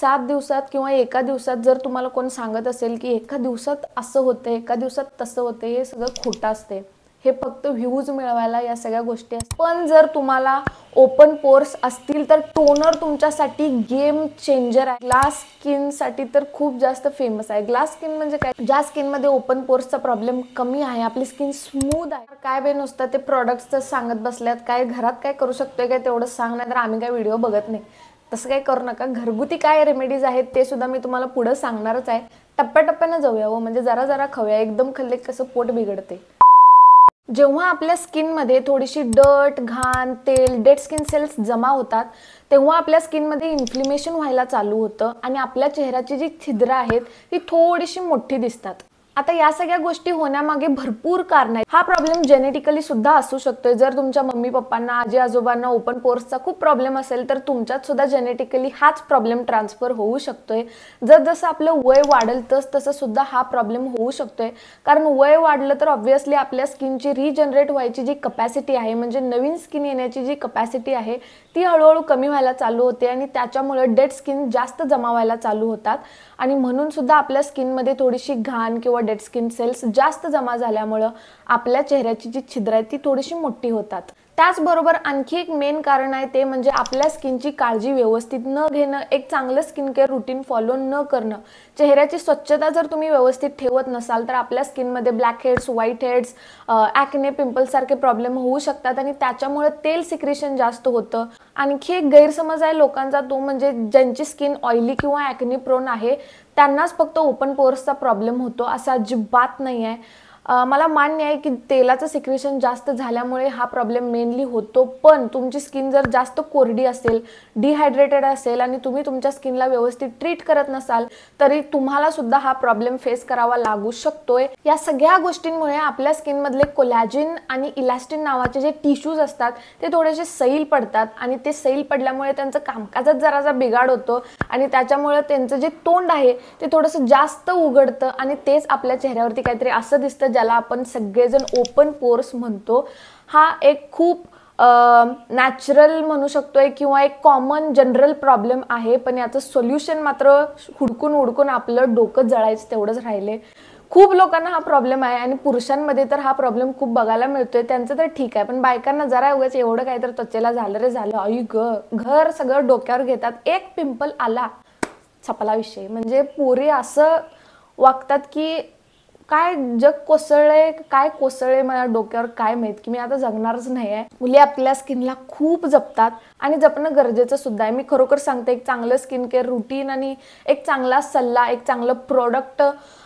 7 दिवसात किंवा एका दिवसात जर तुम्हाला कोण सांगत असेल की एका दिवसात असं होतं, एका दिवसात तसं होतं, हे सगळं खोटं असते. हे फक्त व्ह्यूज मिळवायला या सगळ्या गोष्टी असतात. पण जर तुम्हाला ओपन पोर्स असतील तर टोनर तुमच्यासाठी गेम चेंजर आहे. ग्लास स्किनसाठी तर खूप जास्त फेमस आहे. ग्लास स्किन म्हणजे काय, ज्या स्किनमध्ये ओपन पोर्सचा प्रॉब्लेम कमी आहे, आपली स्किन स्मूथ आहे. काय बे नुसतं ते प्रोडक्ट्स सांगत बसल्यात, काय घरात काय करू शकतोय काय तेवढं सांग, नाही तर आम्ही काय व्हिडिओ बघत नाही. तसं काही करू नका. घरगुती काय रेमेडीज आहेत ते सुद्धा मी तुम्हाला पुढे सांगणारच आहे. टप्प्याटप्प्यानं जाऊया हो, म्हणजे जरा जरा खाऊया. एकदम खाल्ले कसं पोट बिघडते. जेव्हा आपल्या स्किनमध्ये थोडीशी डर्ट, घाण, तेल, डेड स्किन सेल्स जमा होतात तेव्हा आपल्या स्किनमध्ये इन्फ्लेमेशन व्हायला चालू होतं आणि आपल्या चेहऱ्याची जी छिद्र आहेत ती थोडीशी मोठी दिसतात. आता या सगळ्या गोष्टी होण्यामागे भरपूर कारण आहेत. हा प्रॉब्लेम जेनेटिकली सुद्धा असू शकतोय. जर तुमच्या मम्मी पप्पांना, आजी आजोबांना ओपन पोर्सचा खूप प्रॉब्लेम असेल तर तुमच्यात सुद्धा जेनेटिकली हाच प्रॉब्लेम ट्रान्सफर होऊ शकतोय. जसं आपलं वय वाढेल तसं सुद्धा हा प्रॉब्लेम होऊ शकतोय. कारण वय वाढलं तर ऑब्व्हियसली आपल्या स्किनची रिजनरेट व्हायची जी कपॅसिटी आहे, म्हणजे नवीन स्किन येण्याची जी कपॅसिटी आहे ती हळूहळू कमी व्हायला चालू होते आणि त्याच्यामुळे डेड स्किन जास्त जमा व्हायला चालू होतात आणि म्हणून सुद्धा आपल्या स्किनमध्ये थोडीशी घाण किंवा डेड स्किन सेल्स जास्त जमा झाल्यामुळे आपल्या चेहऱ्याची जी छिद्र आहे ती थोडीशी मोठी होतात. त्याचबरोबर आणखी एक मेन कारण आहे ते म्हणजे आपल्या स्किनची काळजी व्यवस्थित न घेणं, एक चांगलं स्किन केअर रुटीन फॉलो न करणं. चेहऱ्याची स्वच्छता जर तुम्ही व्यवस्थित ठेवत नसाल तर आपल्या स्किनमध्ये black heads, white heads, acne, pimples सारखे प्रॉब्लेम होऊ शकतात आणि त्याच्यामुळे तेल सिक्रेशन जास्त होतं. आणखी एक गैरसमज आहे लोकांचा तो म्हणजे ज्यांची स्किन ऑइली किंवा ॲक्ने प्रोन आहे त्यांनाच फक्त ओपन पोर्सचा प्रॉब्लेम होतो, असं अजिबात नाही आहे. मला मान्य आहे की तेलाचं सिक्रेशन जास्त झाल्यामुळे हा प्रॉब्लेम मेनली होतो, पण तुमची स्किन जर जास्त कोरडी असेल, डिहायड्रेटेड असेल आणि तुम्ही तुमच्या स्किनला व्यवस्थित ट्रीट करत नसाल तरी तुम्हाला सुद्धा हा प्रॉब्लेम फेस करावा लागू शकतोय. या सगळ्या गोष्टींमुळे आपल्या स्किनमधले कोलॅजिन आणि इलास्टिन नावाचे जे टिश्यूज असतात ते थोडेसे सैल पडतात आणि ते सैल पडल्यामुळे त्यांचं कामकाजात जरासा बिघाड होतो आणि त्याच्यामुळे त्यांचं जे तोंड आहे ते थोडंसं जास्त उघडतं आणि तेच आपल्या चेहऱ्यावरती काहीतरी असं दिसतं ज्याला आपण सगळेजण ओपन पोर्स म्हणतो. हा एक खूप नॅचरल म्हणू शकतोय किंवा एक कॉमन जनरल प्रॉब्लेम आहे, पण याचं सोल्युशन मात्र हुडकून हुडकून आपलं डोकं जळायचं तेवढंच राहिले. खूप लोकांना हा प्रॉब्लेम आहे आणि पुरुषांमध्ये तर हा प्रॉब्लेम खूप बघायला मिळतोय. त्यांचं तर ठीक आहे, पण बायकांना जरा उगाच एवढं काय तर त्वचेला झालं रे झालं, आई ग, घर सगळं डोक्यावर घेतात. एक पिंपल आला छपला विषय. म्हणजे पोरी असं वागतात की काय जग कोसळले, काय कोसळले माझ्या डोक्यावर काय माहित, की मी आता जगणारच नाही आहे. मुली आपल्या स्किनला खूप जपतात आणि जपणं गरजेचं सुद्धा आहे. मी खरोखर सांगते, एक चांगलं स्किन केअर रुटीन आणि एक चांगला सल्ला, एक चांगलं प्रोडक्ट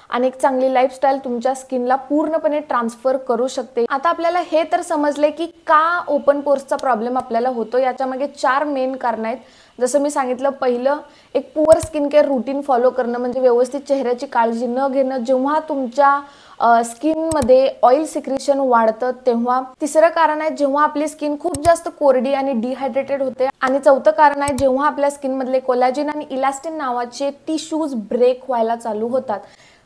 आणि एक चांगली लाईफस्टाईल तुमच्या स्किनला पूर्णपणे ट्रान्सफर करू शकते. आता आपल्याला हे तर समजले की का ओपन पोर्सचा प्रॉब्लेम आपल्याला होतो. याच्यामागे 4 मेन कारण आहेत. जसं मी सांगितलं, पहिलं एक poor skin care routine follow करणं म्हणजे व्यवस्थित चेहऱ्याची काळजी न घेणं, जेव्हा तुमच्या स्किनमध्ये ऑइल सिक्रेशन वाढतं तेव्हा. तिसरं कारण आहे जेव्हा आपली स्किन खूप जास्त कोरडी आणि डिहायड्रेटेड होते. आणि चौथं कारण आहे जेव्हा आपल्या स्किनमधले कोलॅजिन आणि इलास्टिन नावाचे टिश्यूज ब्रेक व्हायला चालू होतात.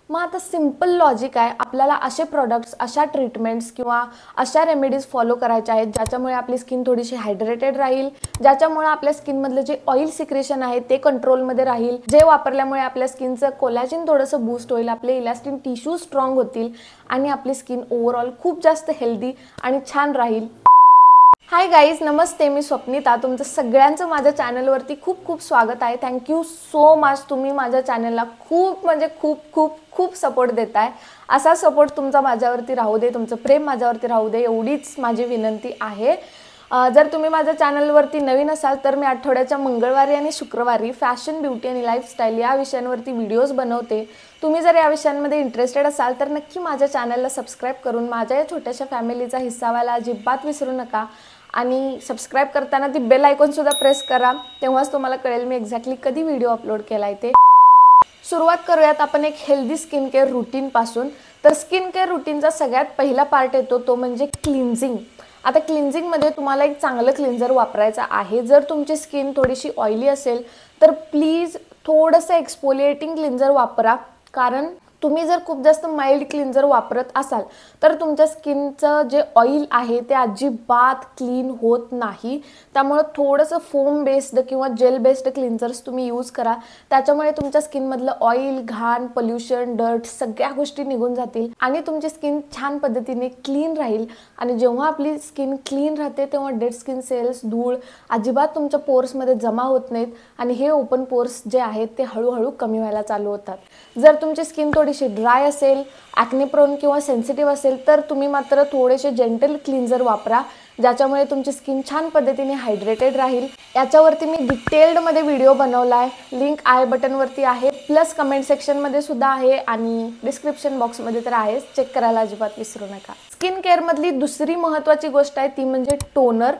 मग आता सिंपल लॉजिक आहे, आपल्याला असे प्रोडक्ट्स, अशा ट्रीटमेंट्स किंवा अशा रेमेडीज फॉलो करायच्या आहेत ज्याच्यामुळे आपली स्किन थोडीशी हायड्रेटेड राहील, ज्याच्यामुळे आपल्या स्किनमधलं जे ऑइल सिक्रेशन आहे ते कंट्रोलमध्ये राहील, जे वापरल्यामुळे आपल्या स्किनचं कोलॅजिन थोडंसं बूस्ट होईल, आपले इलास्टिन टिश्यू स्ट्रॉंग होतील आणि आपली स्किन ओव्हरऑल खूप जास्त हेल्दी आणि छान राहील. हाय गाईज, नमस्ते. मी स्वप्निता. तुमचं सगळ्यांचं माझ्या चॅनलवरती खूप खूप स्वागत आहे. Thank you so much. तुम्ही माझ्या चॅनलला खूप म्हणजे खूप खूप खूप सपोर्ट देताय. असा सपोर्ट तुमचा माझ्यावरती राहू दे, तुमचं प्रेम माझ्यावरती राहू दे, एवढीच माझी विनंती आहे. जर तुम्ही माझ्या चॅनलवरती नवीन असाल तर मी आठवड्याच्या मंगळवारी आणि शुक्रवारी फॅशन, ब्युटी आणि लाईफस्टाईल या विषयांवरती व्हिडिओज बनवते. तुम्ही जर या विषयांमध्ये इंटरेस्टेड असाल तर नक्की माझ्या चॅनलला सबस्क्राईब करून माझ्या या छोट्याशा फॅमिलीचा हिस्सा व्हायला अजिबात विसरू नका. आणि सबस्क्राईब करताना ती बेल आयकॉन सुद्धा प्रेस करा, तेव्हाच तुम्हाला कळेल मी एक्झॅक्टली कधी व्हिडिओ अपलोड केलाय ते. सुरुवात करूयात आपण एक हेल्दी स्किन केअर रुटीन पासून. तर स्किन केअर रुटीनचा सगळ्यात पहिला पार्ट येतो तो म्हणजे क्लिन्झिंग. आता क्लिन्झिंगमध्ये तुम्हाला एक चांगलं क्लिन्झर वापरायचं आहे. जर तुमची स्किन थोडीशी ऑइली असेल तर प्लीज थोडंसं एक्सफोलिएटिंग क्लिन्झर वापरा, कारण तुम्ही जर खूप जास्त माइल्ड क्लिन्झर वापरत असाल तर तुमच्या स्किनचं जे ऑइल आहे ते अजिबात क्लीन होत नाही. त्यामुळे थोडंसं फोम बेस्ड किंवा जेल बेस्ड क्लिन्झर्स तुम्ही यूज करा. त्याच्यामुळे तुमच्या स्किनमधलं ऑइल, घाण, पोल्युशन, डर्ट सगळ्या गोष्टी निघून जातील आणि तुमची स्किन छान पद्धतीने क्लीन राहील. आणि जेव्हा आपली स्किन क्लीन राहते तेव्हा डेड स्किन सेल्स, धूळ अजिबात तुमच्या पोर्समध्ये जमा होत नाहीत आणि हे ओपन पोर्स जे आहेत ते हळूहळू कमी व्हायला चालू होतात. जर तुमची स्किन थोडीशी ड्राय असेल, ॲक्ने प्रोन किंवा सेन्सिटिव्ह असेल तर तुम्ही मात्र थोडेसे जेंटल क्लिन्झर वापरा, ज्याच्यामुळे तुमची स्किन छान पद्धतीने हायड्रेटेड राहील. याच्यावरती मी डिटेल्डमध्ये व्हिडिओ बनवला आहे, लिंक आय बटनवरती आहे, प्लस कमेंट सेक्शनमध्ये सुद्धा आहे आणि डिस्क्रिप्शन बॉक्समध्ये तर आहेच, चेक करायला अजिबात विसरू नका. स्किन केअरमधली दुसरी महत्त्वाची गोष्ट आहे ती म्हणजे टोनर.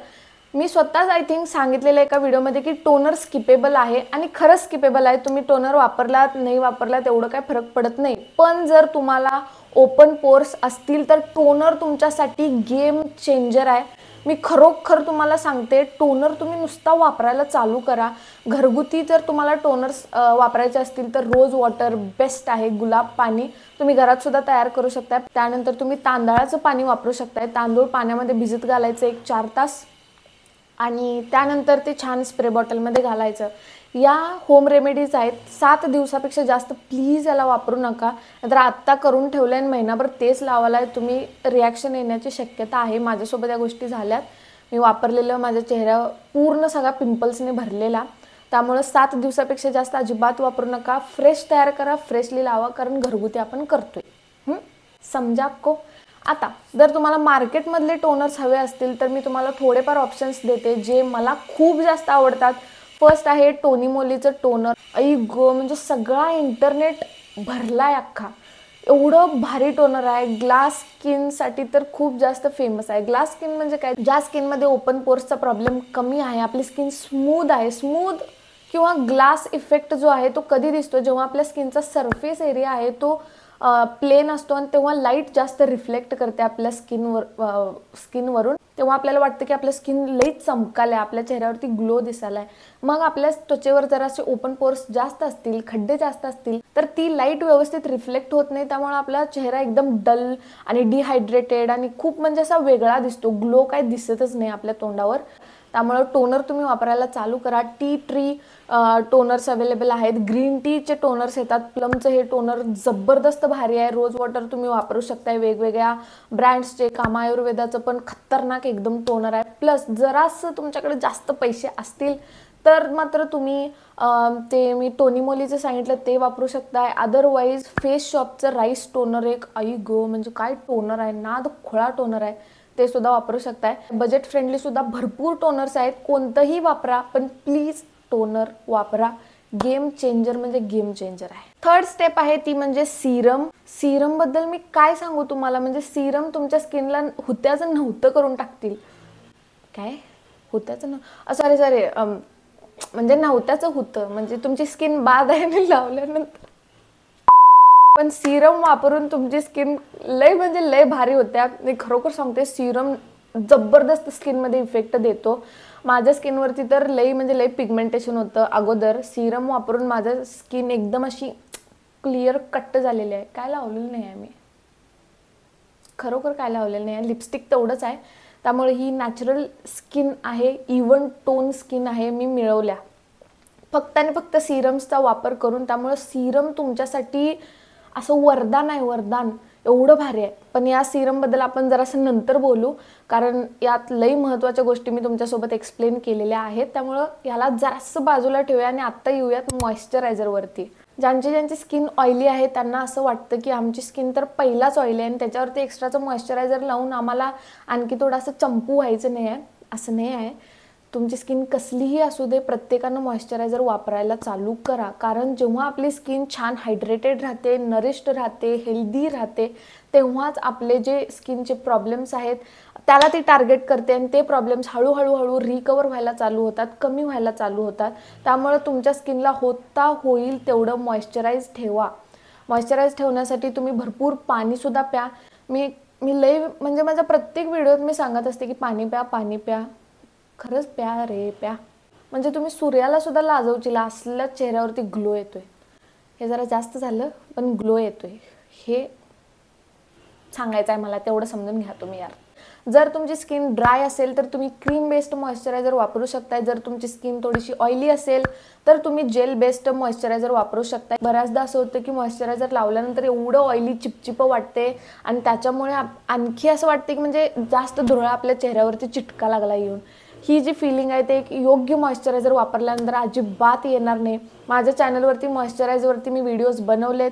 मी स्वतःच आय थिंक सांगितलेलं एका व्हिडिओमध्ये की टोनर स्किपेबल आहे आणि खरंच स्किपेबल आहे. तुम्ही टोनर वापरलात नाही वापरलात एवढं काय फरक पडत नाही. पण जर तुम्हाला ओपन पोर्स असतील तर टोनर तुमच्यासाठी गेम चेंजर आहे. मी खरोखर तुम्हाला सांगते, टोनर तुम्ही नुसता वापरायला चालू करा. घरगुती जर तुम्हाला टोनर्स वापरायचे असतील तर रोज वॉटर बेस्ट आहे. गुलाब पाणी तुम्ही घरात सुद्धा तयार करू शकता. त्यानंतर तुम्ही तांदळाचं पाणी वापरू शकताय. तांदूळ पाण्यामध्ये भिजत घालायचं 1-4 तास आणि त्यानंतर ते छान स्प्रे बॉटलमध्ये घालायचं. या होम रेमेडीज आहेत. 7 दिवसापेक्षा जास्त प्लीज याला वापरू नका. नाहीतर आत्ता करून ठेवलं आणि महिनाभर तेच लावायला तुम्ही रिॲक्शन येण्याची शक्यता आहे. माझ्यासोबत या गोष्टी झाल्यात. मी वापरलेलं माझ्या चेहरा पूर्ण सगळा पिंपल्सने भरलेला. त्यामुळे 7 दिवसापेक्षा जास्त अजिबात वापरू नका. फ्रेश तयार करा, फ्रेशली लावा, कारण घरगुती आपण करतोय. समजा को. आता जर तुम्हाला मार्केटमधले टोनर्स हवे असतील तर मी तुम्हाला थोडेफार ऑप्शन्स देते जे मला खूप जास्त आवडतात. फर्स्ट आहे टोनीमोलीचं टोनर. आई गो, म्हणजे सगळा इंटरनेट भरलाय अख्खा. एवढं भारी टोनर आहे. ग्लास स्किनसाठी तर खूप जास्त फेमस आहे. ग्लास स्किन म्हणजे काय, ज्या स्किनमध्ये ओपन पोर्सचा प्रॉब्लेम कमी आहे, आपली स्किन स्मूथ आहे. स्मूथ किंवा ग्लास इफेक्ट जो आहे तो कधी दिसतो, जेव्हा आपल्या स्किनचा सरफेस एरिया आहे तो प्लेन असतो आणि तेव्हा लाईट जास्त रिफ्लेक्ट करते आपल्या स्किनवरून. तेव्हा आपल्याला वाटतं की आपल्या स्किन लईच चमकालं आहे, आपल्या चेहऱ्यावरती ग्लो दिसायला आहे. मग आपल्या त्वचेवर जरासे ओपन पोर्स जास्त असतील, खड्डे जास्त असतील तर ती लाईट व्यवस्थित रिफ्लेक्ट होत नाही. त्यामुळे आपला चेहरा एकदम डल आणि डिहायड्रेटेड आणि खूप म्हणजे असा वेगळा दिसतो. ग्लो काय दिसतच नाही आपल्या तोंडावर. त्यामुळे टोनर तुम्ही वापरायला चालू करा. टी ट्री टोनर्स अवेलेबल आहेत. ग्रीन टीचे टोनर्स येतात. प्लमचं हे टोनर जबरदस्त भारी आहे. रोज वॉटर तुम्ही वापरू शकताय. वेगवेगळ्या ब्रँड्सचे, कामा आयुर्वेदाचं पण खतरनाक एकदम टोनर आहे. प्लस जरासं तुमच्याकडे जास्त पैसे असतील तर मात्र तुम्ही ते मी टोनीमोलीचं सांगितलं ते वापरू शकताय. अदरवाईज फेस शॉपचं राईस टोनर एक, आई गो, म्हणजे काय टोनर आहे, नाद खोळा टोनर आहे, ते सुद्धा वापरू शकताय. बजेट फ्रेंडली सुद्धा भरपूर टोनर्स आहेत. कोणतंही वापरा, पण प्लीज टोनर वापरा. गेम चेंजर म्हणजे गेम चेंजर आहे. थर्ड स्टेप आहे ती म्हणजे सीरम. सीरम बद्दल मी काय सांगू तुम्हाला, म्हणजे सीरम तुमच्या स्किनला हुत्याचं नव्हतं करून टाकतील. काय हुत्याचं सॉरी म्हणजे नव्हत्याचं होतं, म्हणजे तुमची स्किन बाद आहे लावल्यानंतर. पण सीरम वापरून तुमची स्किन लय म्हणजे लय भारी होत्या. मी खरोखर सांगते, सीरम जबरदस्त स्किनमध्ये इफेक्ट देतो. माझ्या स्किनवरती तर लय म्हणजे लय पिगमेंटेशन होतं अगोदर. सीरम वापरून माझं स्किन एकदम अशी क्लिअर कट झालेली आहे. काय लावलेलं नाही आहे मी, खरोखर काय लावलेलं नाही आहे. लिपस्टिक तेवढंच आहे. त्यामुळे ही नॅचरल स्किन आहे, इव्हन टोन स्किन आहे मी मिळवल्या फक्त आणि फक्त सीरम्सचा वापर करून. त्यामुळे सीरम तुमच्यासाठी असं वरदान आहे, वरदान. एवढं भारी आहे. पण या सीरमबद्दल आपण जरासं नंतर बोलू, कारण यात लई महत्त्वाच्या गोष्टी मी तुमच्यासोबत एक्सप्लेन केलेल्या आहेत. त्यामुळं याला जरासं बाजूला ठेवूया आणि आत्ता येऊयात मॉइश्चरायझरवरती. ज्यांची स्किन ऑइली आहे त्यांना असं वाटतं की आमची स्किन तर पहिलाच ऑइली आहे आणि त्याच्यावरती एक्स्ट्राचं मॉइश्चरायझर लावून आम्हाला आणखी थोडंसं चंपू व्हायचं नाही आहे. असं नाही आहे. तुमची स्किन कसलीही असू दे, प्रत्येकानं मॉइश्चरायझर वापरायला चालू करा. कारण जेव्हा आपली स्किन छान हायड्रेटेड राहते, नरिश्ड राहते, हेल्दी राहते, तेव्हाच आपले जे स्किनचे प्रॉब्लेम्स आहेत त्याला ती टार्गेट करते आणि ते प्रॉब्लेम्स हळूहळू रिकवर व्हायला चालू होतात, कमी व्हायला चालू होतात. त्यामुळे तुमच्या स्किनला होईल तेवढं मॉइश्चराईज ठेवा. मॉइश्चराईज ठेवण्यासाठी तुम्ही भरपूर पाणीसुद्धा प्या. मी लय म्हणजे माझ्या प्रत्येक व्हिडिओत मी सांगत असते की पाणी प्या, पाणी प्या. खरंच प्या रे, प्या. म्हणजे तुम्ही सूर्याला सुद्धा लाजवशीला, असल्या चेहऱ्यावरती ग्लो येतोय. हे जरा जास्त झालं पण ग्लो येतोय, हे सांगायचं आहे मला, तेवढं समजून घ्या तुम्ही यार. जर तुमची स्किन ड्राय असेल तर तुम्ही क्रीम बेस्ड मॉइश्चरायझर वापरू शकताय. जर तुमची स्किन थोडीशी ऑइली असेल तर तुम्ही जेल बेस्ड मॉइश्चरायझर वापरू शकताय. बऱ्याचदा असं होतं की मॉइश्चरायझर लावल्यानंतर एवढं ऑइली चिपचिप वाटते आणि त्याच्यामुळे आणखी असं वाटते की म्हणजे जास्त धुरळा आपल्या चेहऱ्यावरती चिटका लागला येऊन. ही जी फिलिंग आहे ते एक योग्य मॉइश्चरायझर वापरल्यानंतर अजिबात येणार नाही. माझ्या चॅनलवरती मॉइश्चरायझरवरती मी व्हिडिओज बनवलेत,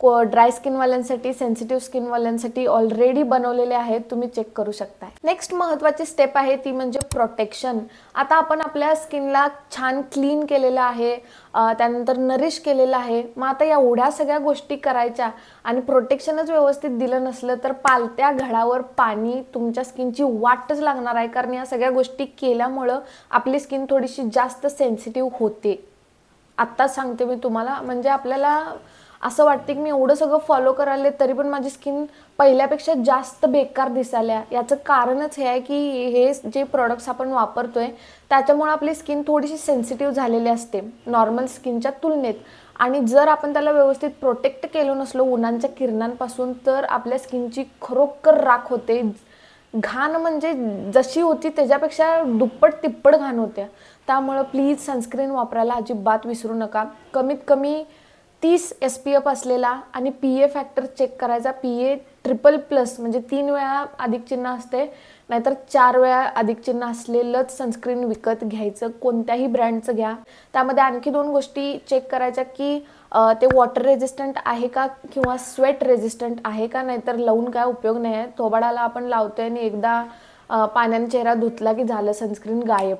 ड्राय स्किनवाल्यांसाठी, सेन्सिटिव्ह स्किनवाल्यांसाठी ऑलरेडी बनवलेले आहेत, तुम्ही चेक करू शकता. नेक्स्ट महत्त्वाची स्टेप आहे ती म्हणजे प्रोटेक्शन. आता आपण आपल्या स्किनला छान क्लीन केलेलं आहे, त्यानंतर नरिश केलेलं आहे. मग आता एवढ्या सगळ्या गोष्टी करायच्या आणि प्रोटेक्शनच व्यवस्थित दिलं नसलं तर पालत्या घडावर पाणी तुमच्या स्किनची वाटच लागणार आहे. कारण या सगळ्या गोष्टी केल्यामुळं आपली स्किन थोडीशी जास्त सेन्सिटिव्ह होते. आत्ताच सांगते मी तुम्हाला, म्हणजे आपल्याला असं वाटते की मी एवढं सगळं फॉलो करायला तरी पण माझी स्किन पहिल्यापेक्षा जास्त बेकार दिसायला. याचं कारणच हे आहे की हे जे प्रोडक्ट्स आपण वापरतोय त्याच्यामुळे आपली स्किन थोडीशी सेन्सिटिव्ह झालेली असते नॉर्मल स्किनच्या तुलनेत. आणि जर आपण त्याला व्यवस्थित प्रोटेक्ट केलं नसलो उन्हाच्या किरणांपासून तर आपल्या स्किनची खरोखर राख होते. घाण म्हणजे जशी होती त्याच्यापेक्षा दुप्पट तिप्पट घाण होत्या. त्यामुळं प्लीज सनस्क्रीन वापरायला अजिबात विसरू नका. कमीत कमी 30 SPF असलेला आणि PA फॅक्टर चेक करायचा. PA ट्रिपल+ म्हणजे 3 वेळा अधिक चिन्ह असते, नाहीतर 4 वेळा अधिक चिन्ह असलेलंच सनस्क्रीन विकत घ्यायचं. कोणत्याही ब्रँडचं घ्या. त्यामध्ये आणखी 2 गोष्टी चेक करायच्या की ते वॉटर रेजिस्टंट आहे का किंवा स्वेट रेजिस्टंट आहे का, नाहीतर लावून काय उपयोग नाही आहे. थोबाडाला आपण लावतोय आणि एकदा पाण्याने चेहरा धुतला की झालं सनस्क्रीन गायब.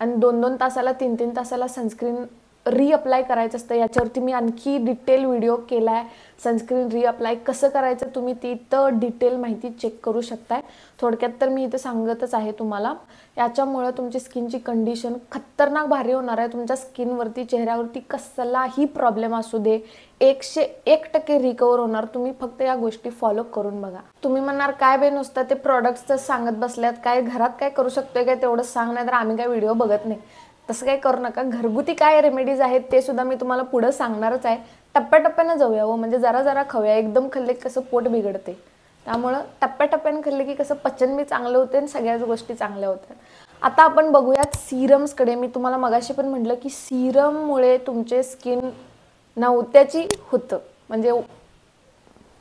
आणि 2-2 तासाला 3-3 तासाला सनस्क्रीन रिअप्लाय करायचं असतं. याच्यावरती मी आणखी डिटेल व्हिडिओ केला आहे. सनस्क्रीन रिअप्लाय कसं करायचं तुम्ही तिथं डिटेल माहिती चेक करू शकताय. थोडक्यात तर मी इथं सांगतच आहे तुम्हाला. याच्यामुळं तुमची स्किनची कंडिशन खतरनाक भारी होणार आहे. तुमच्या स्किनवरती, चेहऱ्यावरती कसलाही प्रॉब्लेम असू दे 101% रिकवर होणार. तुम्ही फक्त या गोष्टी फॉलो करून बघा. तुम्ही म्हणणार काय बे नुसतं ते प्रोडक्ट्स सांगत बसल्यात, काय घरात काय करू शकतोय काय तेवढंच सांग, नाही तर आम्ही काय व्हिडिओ बघत नाही. तसं काही करू नका. घरगुती काय रेमेडीज आहेत ते सुद्धा मी तुम्हाला पुढे सांगणारच आहे. टप्प्याटप्प्यानं जाऊया हो, म्हणजे जरा जरा खाऊया. एकदम खाल्ले की कसं पोट बिघडते. त्यामुळं टप्प्याटप्प्यानं खाल्ले की कसं पचन बी चांगलं होते आणि सगळ्याच गोष्टी चांगल्या होतात. आता आपण बघूयात सिरम्सकडे. मी तुम्हाला मगाशी पण म्हटलं की सिरममुळे तुमचे स्किन नवत्याची होतं, म्हणजे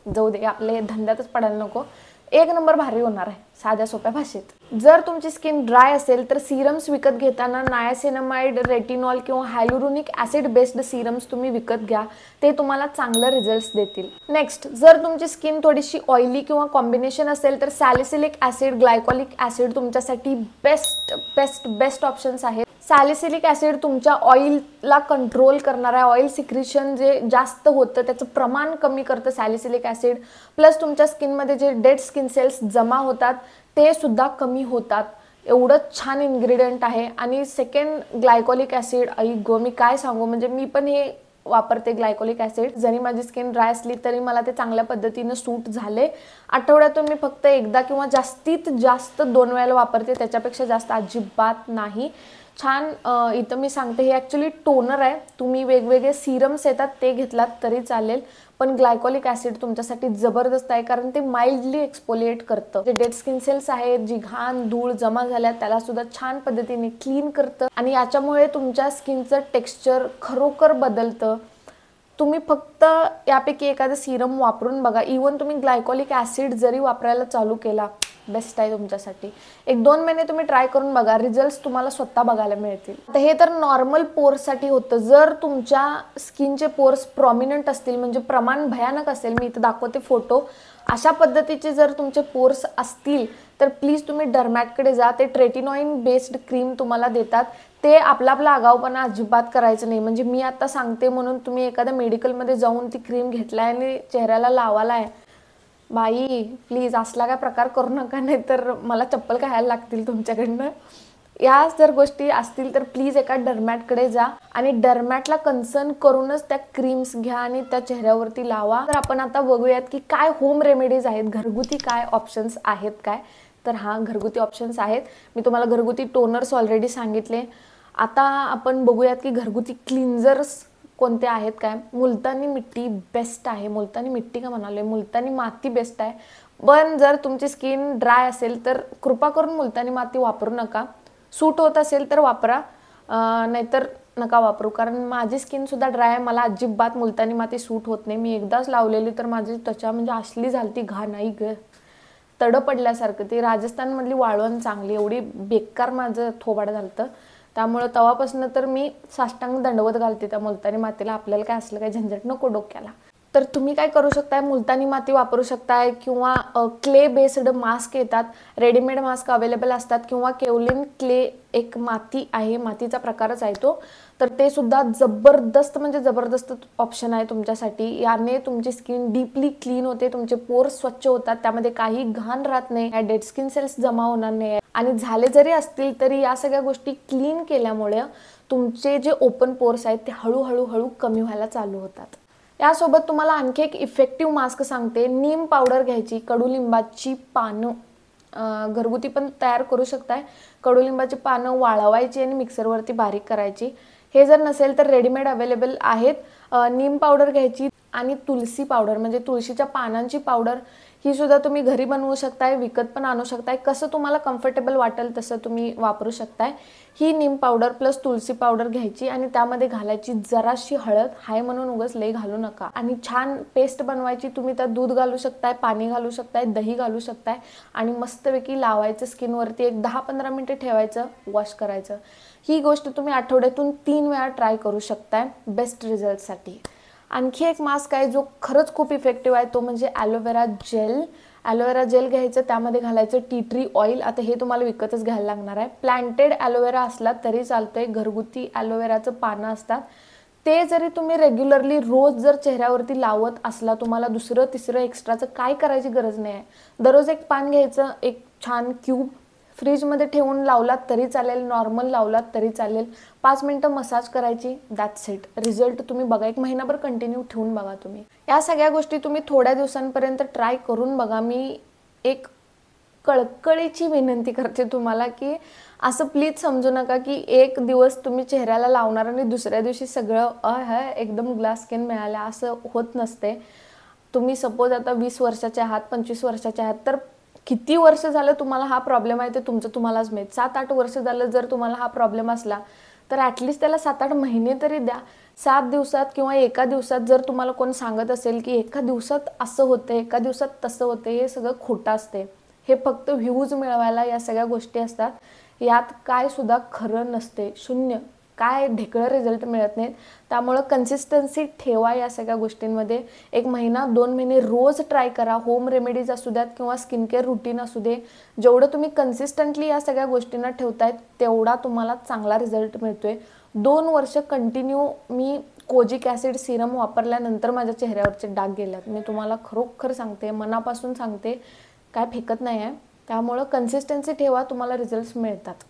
जाऊ दे आपले धंद्यातच पडायला नको, 1 नंबर भारी होणार आहे साध्या सोप्या भाषेत. जर तुमची स्किन ड्राय असेल तर सिरम्स विकत घेताना नायासिनामाइड, रेटिनॉल किंवा हायलुरोनिक ॲसिड बेस्ड सिरम्स तुम्ही विकत घ्या. ते तुम्हाला चांगलं रिझल्ट्स देतील. नेक्स्ट, जर तुमची स्किन थोडीशी ऑइली किंवा कॉम्बिनेशन असेल तर सॅलिसिलिक ॲसिड, ग्लायकॉलिक ॲसिड तुमच्यासाठी बेस्ट ऑप्शन्स आहेत. सॅलिसिलिक ॲसिड तुमच्या ऑइलला कंट्रोल करणार आहे. ऑइल सिक्रिशन जे जास्त होतं त्याचं प्रमाण कमी करतं सॅलिसिलिक ॲसिड. प्लस तुमच्या स्किनमध्ये जे डेड स्किन सेल्स जमा होतात ते सुद्धा कमी होतात. एवढं छान इन्ग्रेडियंट आहे. आणि सेकंड, ग्लायकॉलिक ॲसिड. आई गो, मी काय सांगू, म्हणजे मी पण हे वापरते ग्लायकॉलिक ॲसिड. जरी माझी स्किन ड्राय असली तरी मला ते चांगल्या पद्धतीनं सूट झाले. आठवड्यातून मी फक्त एकदा किंवा जास्तीत जास्त 2 वेळेला वापरते, त्याच्यापेक्षा जास्त अजिबात नाही. छान. इथं मी सांगते हे ॲक्च्युली टोनर आहे. तुम्ही वेगवेगळे सिरम्स येतात ते घेतलात तरी चालेल, पण ग्लायकॉलिक ॲसिड तुमच्यासाठी जबरदस्त आहे कारण ते माइल्डली एक्सपोलिएट करतं. जे डेड स्किन सेल्स आहेत, जी घाण धूळ जमा झाल्या त्याला सुद्धा छान पद्धतीने क्लीन करतं आणि याच्यामुळे तुमच्या स्किनचं टेक्स्चर खरोखर बदलतं. तुम्ही फक्त यापैकी एखादं सिरम वापरून बघा. इवन तुम्ही ग्लायकॉलिक ॲसिड जरी वापरायला चालू केला, बेस्ट आहे तुमच्यासाठी. 1-2 महिने तुम्ही ट्राय करून बघा, रिझल्ट्स तुम्हाला स्वतः बघायला मिळतील. आता हे तर नॉर्मल पोर्ससाठी होतं. जर तुमच्या स्किनचे पोर्स प्रॉमिनंट असतील, म्हणजे प्रमाण भयानक असेल, मी इथं दाखवते फोटो, अशा पद्धतीचे जर तुमचे पोर्स असतील तर प्लीज तुम्ही डर्मॅटकडे जा. ते ट्रेटिनॉइन बेस्ड क्रीम तुम्हाला देतात. ते आपला आगाऊपणा अजिबात करायचं नाही. म्हणजे मी आता सांगते म्हणून तुम्ही एखाद्या मेडिकलमध्ये जाऊन ती क्रीम घेतलाय आणि चेहऱ्याला लावायला आहे, बाई प्लीज असला काय प्रकार करू नका, नाही तर मला चप्पल खायला लागतील तुमच्याकडनं. या जर गोष्टी असतील तर प्लीज एका डर्मॅटकडे जा आणि डर्मॅटला कन्सर्न करूनच त्या क्रीम्स घ्या आणि त्या चेहऱ्यावरती लावा. तर आपण आता बघूयात की काय होम रेमेडीज आहेत, घरगुती काय ऑप्शन्स आहेत काय. तर घरगुती ऑप्शन्स आहेत. मी तुम्हाला घरगुती टोनर्स ऑलरेडी सांगितले. आता आपण बघूयात की घरगुती क्लिन्झर्स कोणते आहेत काय. मुलतानी मिट्टी बेस्ट आहे. मुलतानी मिट्टी का म्हणाले, मुलतानी माती बेस्ट आहे. पण जर तुमची स्किन ड्राय असेल तर कृपा करून मुलतानी माती वापरू नका. सूट होत असेल तर वापरा, नाहीतर नका वापरू. कारण माझी स्किन सुद्धा ड्राय आहे, मला अजिबात मुलतानी माती सूट होत नाही. मी एकदाच लावलेली तर माझी त्वचा म्हणजे असली झालती, घाण नाही ग, तडं पडल्यासारखं. ती राजस्थानमधली वाळवण चांगली, एवढी बेकार माझं थोबाड झालतं. त्यामुळं तेव्हापासून तर मी साष्टांग दंडवत घालते त्या मुलतानी मातीला. आपल्याला काय असलं काय झंझट नको डोक्याला. तर तुम्ही काय करू शकताय, मुलतानी माती वापरू शकताय किंवा क्ले बेस्ड मास्क येतात, रेडीमेड मास्क अवेलेबल असतात, किंवा केवलिन क्ले एक माती आहे, मातीचा प्रकारच आहे तो. तर ते सुद्धा जबरदस्त म्हणजे जबरदस्त ऑप्शन आहे तुमच्यासाठी. याने तुमची स्किन डीपली क्लीन होते, तुमचे पोर्स स्वच्छ होतात, त्यामध्ये काही घाण राहत नाही, डेड स्किन सेल्स जमा होणार नाही. आणि झाले जरी असतील तरी या सगळ्या गोष्टी क्लीन केल्यामुळे तुमचे जे ओपन पोर्स आहेत ते हळूहळू कमी व्हायला चालू होतात. यासोबत तुम्हाला आणखी एक इफेक्टिव्ह मास्क सांगते. नीम पावडर घ्यायची, कडुलिंबाची पानं घरगुती पण तयार करू शकताय. कडुलिंबाची पानं वाळवायची आणि मिक्सरवरती बारीक करायची. हे जर नसेल तर रेडीमेड अवेलेबल आहेत. नीम पावडर घ्यायची आणि तुलसी पावडर म्हणजे तुळशीच्या पानांची पावडर, ही सुद्धा तुम्ही घरी बनवू शकताय, विकत पण आणू शकताय. कसं तुम्हाला कम्फर्टेबल वाटेल तसं तुम्ही वापरू शकताय. ही नीम पावडर प्लस तुळशी पावडर घ्यायची आणि त्यामध्ये घालायची जराशी हळद, हाय म्हणून उगाच लई घालू नका. आणि छान पेस्ट बनवायची. तुम्ही त्यात दूध घालू शकताय, पाणी घालू शकताय, दही घालू शकताय आणि मस्तपैकी लावायचं स्किनवरती. एक 10-15 मिनिटं ठेवायचं, वॉश करायचं. ही गोष्ट तुम्ही आठवड्यातून 3 वेळा ट्राय करू शकताय बेस्ट रिझल्टसाठी. आणखी एक मास्क आहे जो खरंच खूप इफेक्टिव्ह आहे, तो म्हणजे ॲलोवेरा जेल. ॲलोवेरा जेल घ्यायचं, त्यामध्ये घालायचं टी ट्री ऑइल. आता हे तुम्हाला विकतच घ्यायला लागणार आहे. प्लांटेड ॲलोवेरा असला तरी चालतंय, घरगुती ॲलोवेराचं पानं असतात ते जरी तुम्ही रेग्युलरली रोज जर चेहऱ्यावरती लावत असला, तुम्हाला दुसरं तिसरं एक्स्ट्राचं काय करायची गरज नाही आहे. दररोज एक पान घ्यायचं, एक छान क्यूब फ्रीजमध्ये ठेवून लावलात तरी चालेल, नॉर्मल लावलात तरी चालेल. 5 मिनिटं मसाज करायची, दॅट्स इट. रिझल्ट तुम्ही बघा, 1 महिनाभर कंटिन्यू ठेवून बघा तुम्ही. या सगळ्या गोष्टी तुम्ही थोड्या दिवसांपर्यंत ट्राय करून बघा. मी एक कळकळीची विनंती करते तुम्हाला की असं प्लीज समजू नका की एक दिवस तुम्ही चेहऱ्याला लावणार आणि दुसऱ्या दिवशी सगळं एकदम ग्लास स्किन मिळाल्या, असं होत नसते. तुम्ही सपोज आता 20 वर्षाचे आहात, 25 वर्षाचे आहात, तर किती वर्ष झालं तुम्हाला हा प्रॉब्लेम आहे ते तुमचं तुम्हालाच माहीत. 7-8 वर्ष झालं जर तुम्हाला हा प्रॉब्लेम असला तर ॲटलिस्ट त्याला 7-8 महिने तरी द्या. 7 दिवसात किंवा एका दिवसात जर तुम्हाला कोण सांगत असेल की एका दिवसात असं होतं, एका दिवसात तसं होतं, हे सगळं खोटं असते. हे फक्त व्ह्यूज मिळवायला या सगळ्या गोष्टी असतात. यात काय सुद्धा खरं नसते, शून्य, काय ढेकळं रिझल्ट मिळत नाहीत. त्यामुळं कन्सिस्टन्सी ठेवा या सगळ्या गोष्टींमध्ये. 1 महिना 2 महिने रोज ट्राय करा. होम रेमेडीज असू द्यात किंवा स्किन केअर रुटीन असू दे, जेवढं तुम्ही कन्सिस्टंटली या सगळ्या गोष्टींना ठेवतायत तेवढा तुम्हाला चांगला रिझल्ट मिळतोय. 2 वर्ष कंटिन्यू मी कोजिक ॲसिड सिरम वापरल्यानंतर माझ्या चेहऱ्यावरचे डाग गेल्यात. मी तुम्हाला खरोखर सांगते, मनापासून सांगते, काय फेकत नाही आहे. त्यामुळं कन्सिस्टन्सी ठेवा, तुम्हाला रिझल्ट्स मिळतात.